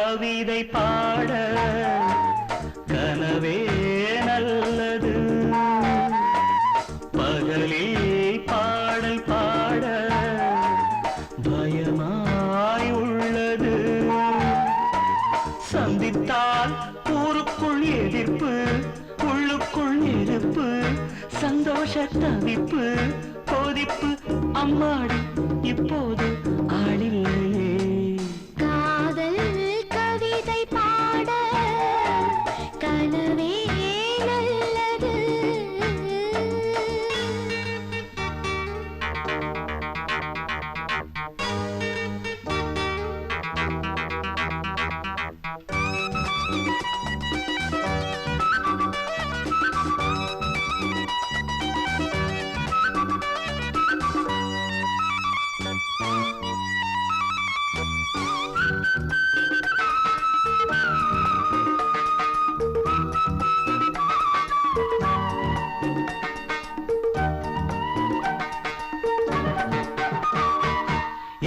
கவிதை பாட கனவே நல்லது பகலில் பாடல் பாட பயமாய் உள்ளது சந்தித்தால் ஊருக்குள் எதிர்ப்பு உள்ளுக்குள் நெருப்பு சந்தோஷ தவிப்பு கொதிப்பு அம்மாடி இப்போது ஆளில்லையே காதல் கவிதை பாட கனவே நல்லது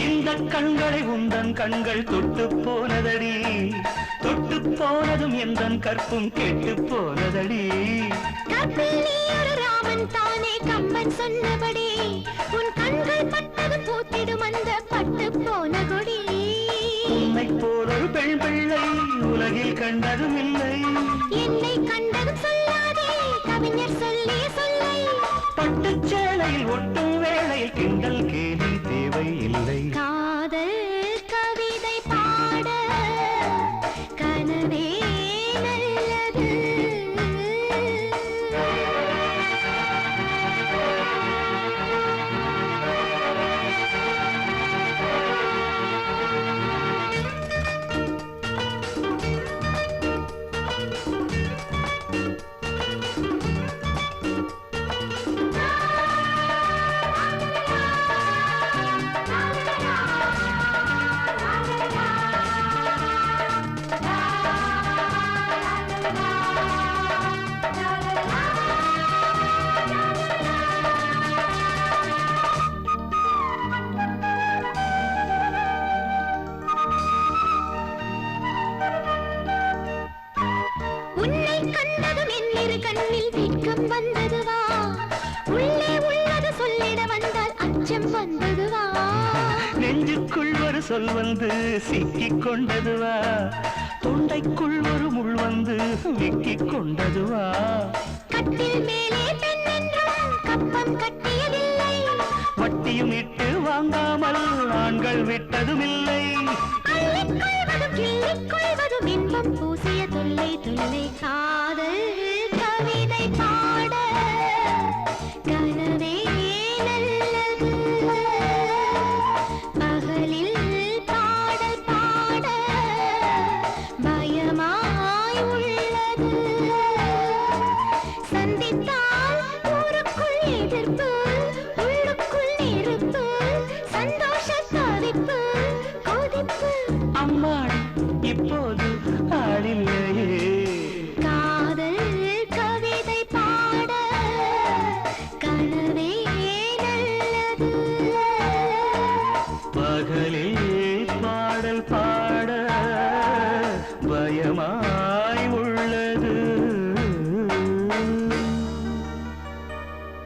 இந்த கண்களை உந்தன் கண்கள் தொட்டு போனதடி தொட்டு போனதும் எந்தன் கற்பும் கெட்டு போனதடி ராமன் தானே கம்பன் சொன்னபடி உன் கண்கள் பட்டது பூத்திடும் அந்த பட்டு போன கொடி உன்னை போல் ஒரு பெண் பிள்ளை உலகில் கண்டதும் இல்லை என்னை கண்டதும் சொல்லாதே கவிஞர் சொல்லிய சொல்லை பட்டுச் சேலையில் ஒட்டும் வேளையில் கிண்டல் கேலி தேவை இல்லை காதல் கவிதை பாட கனவே நல்லது உன்னை கண்டதும் என்னிரு கண்ணில் வீக்கம் வந்ததுவா உள்ளே உள்ளது சொல்லிட வந்தால் அச்சம் வந்ததுவா நெஞ்சுக்குள் ஒரு சொல் வந்து சிக்கிக் கொண்டதுவா தொண்டைக்குள் ஒரு முள் வந்து விக்கிக் கொண்டதுவா கட்டில் மேலே பெண் என்றும் கப்பம் கட்டியதில்லை வட்டியும் இட்டு வாங்காமல் ஆண்கள் விட்டதும் இல்லை அள்ளிக் கொள்வதும் கிள்ளிக் கொள்வதும் இன்பம்